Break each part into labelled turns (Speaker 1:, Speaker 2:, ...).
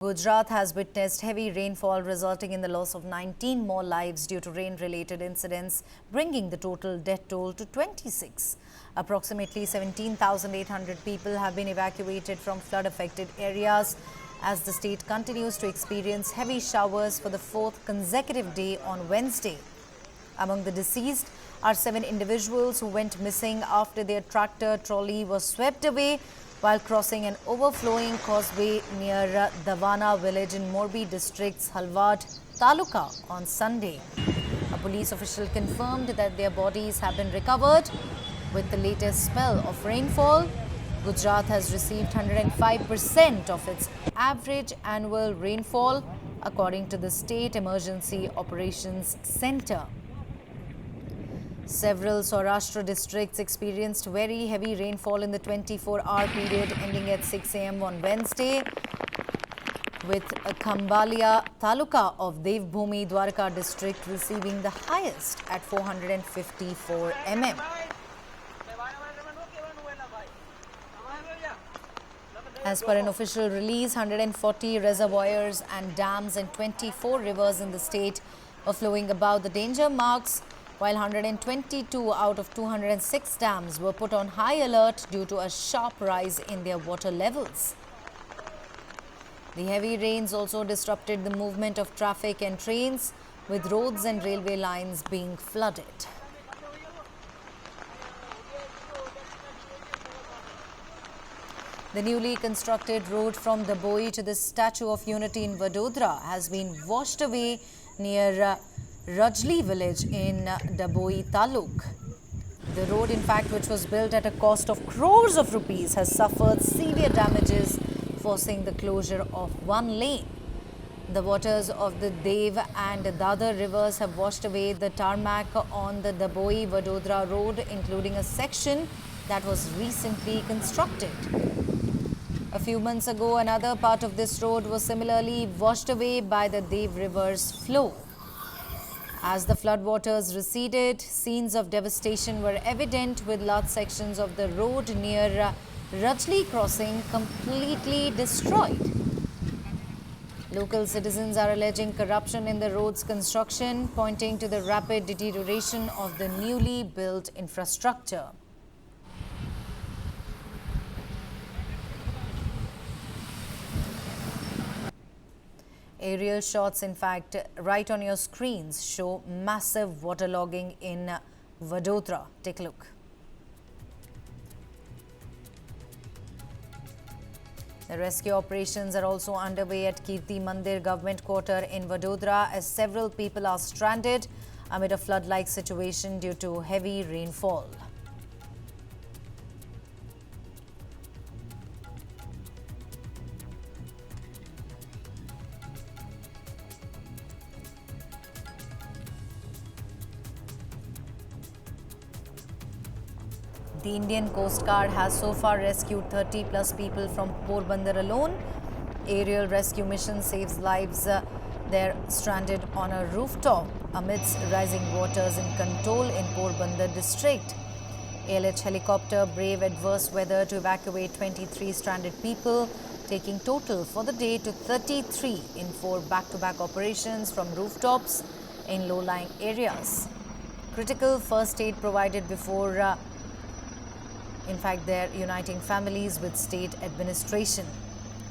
Speaker 1: Gujarat has witnessed heavy rainfall resulting in the loss of 19 more lives due to rain-related incidents, bringing the total death toll to 26. Approximately 17,800 people have been evacuated from flood-affected areas as the state continues to experience heavy showers for the fourth consecutive day on Wednesday. Among the deceased are 7 individuals who went missing after their tractor trolley was swept away while crossing an overflowing causeway near Davana village in Morbi district's Halwad Taluka on Sunday. A police official confirmed that their bodies have been recovered. With the latest spell of rainfall, Gujarat has received 105% of its average annual rainfall, according to the State Emergency Operations Centre. Several Saurashtra districts experienced very heavy rainfall in the 24-hour period ending at 6 a.m. on Wednesday, with Khambalia Taluka of Devbhumi Dwarka district receiving the highest at 454 mm. As per an official release, 140 reservoirs and dams and 24 rivers in the state were flowing above the danger marks, while 122 out of 206 dams were put on high alert due to a sharp rise in their water levels. The heavy rains also disrupted the movement of traffic and trains, with roads and railway lines being flooded. The newly constructed road from Daboi to the Statue of Unity in Vadodara has been washed away near Rajli village in Daboi Taluk. The road, in fact, which was built at a cost of crores of rupees, has suffered severe damages, forcing the closure of one lane. The waters of the Dev and Dadar rivers have washed away the tarmac on the Daboi-Vadodara road, including a section that was recently constructed. A few months ago, another part of this road was similarly washed away by the Dev river's flow. As the floodwaters receded, scenes of devastation were evident, with large sections of the road near Rajli crossing completely destroyed. Local citizens are alleging corruption in the road's construction, pointing to the rapid deterioration of the newly built infrastructure. Aerial shots, in fact, right on your screens show massive waterlogging in Vadodara. Take a look. The rescue operations are also underway at Kirti Mandir Government Quarter in Vadodara as several people are stranded amid a flood-like situation due to heavy rainfall. The Indian Coast Guard has so far rescued 30 plus people from Porbandar alone. Aerial rescue mission saves lives there stranded on a rooftop amidst rising waters in Kantol in Porbandar district. ALH helicopter braved adverse weather to evacuate 23 stranded people, taking total for the day to 33 in 4 back-to-back operations from rooftops in low-lying areas. Critical first aid provided before in fact, they're uniting families with state administration.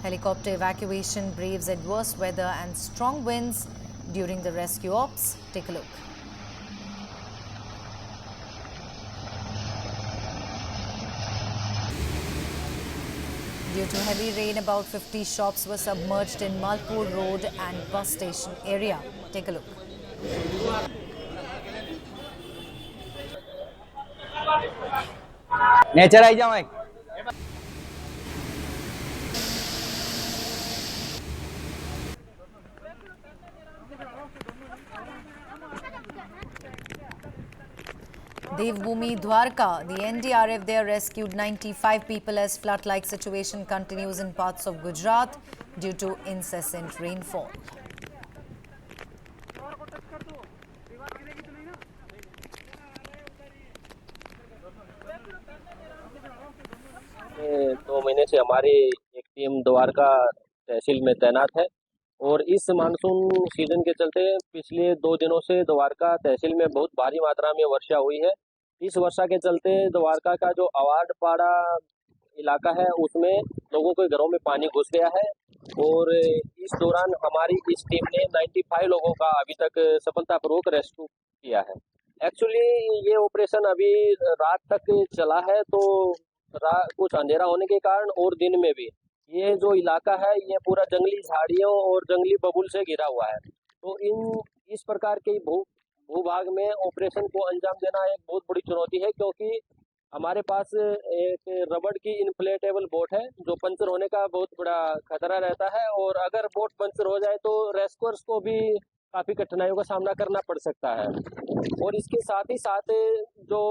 Speaker 1: Helicopter evacuation braves adverse weather and strong winds during the rescue ops. Take a look. Due to heavy rain, about 50 shops were submerged in Malpur Road and bus station area. Take a look.
Speaker 2: Nature I जाओ
Speaker 1: Devbhumi Dwarka, the NDRF there rescued 95 people as flood-like situation continues in parts of Gujarat due to incessant rainfall.
Speaker 3: पिछले 2 महीने से हमारी एक team Dwarka
Speaker 2: तहसील में तैनात है। और इस मानसून सीजन के चलते पिछले 2 दिनों से द्वारका तहसील में बहुत भारी मात्रा में वर्षा हुई है। इस वर्षा के चलते द्वारका का जो अवार्ड पाड़ा इलाका है उसमें लोगों के घरों में पानी घुस गया है। और इस दौरान हमारी इस टीम ने 95 लोगों का अभी तक सफलतापूर्वक रेस्क्यू किया है। एक्चुअली ये ऑपरेशन अभी रात तक चला है, तो कुछ अंधेरा होने के कारण और दिन में भी ये जो इलाका है ये पूरा जंगली झाड़ियों और जंगली बबुल से घिरा हुआ है। तो इस प्रकार के भूभाग में ऑपरेशन को अंजाम देना एक बहुत बड़ी चुनौती है, क्योंकि हमारे पास एक रबड़ की इन्फ्लेटेबल बोट है जो पंचर होने का बहुत बड़ा खतरा रहता है। और अगर बोट पंचर हो जाए तो रेस्क्यूअर्स को भी काफ़ी कठिनाइयों का सामना करना पड़ सकता है। और इसके साथ ही साथ जो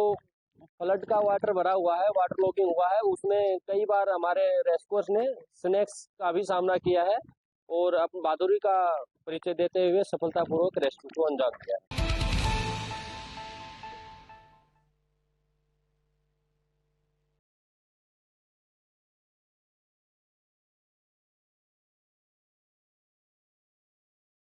Speaker 2: फ्लड का वाटर भरा हुआ है, वाटर लॉगिंग हुआ है, उसमें कई बार हमारे रेस्क्यूअर्स ने स्नेक्स का भी सामना किया है और अपनी बहादुरी का परिचय देते हुए सफलतापूर्वक रेस्क्यू को अंजाम दिया है।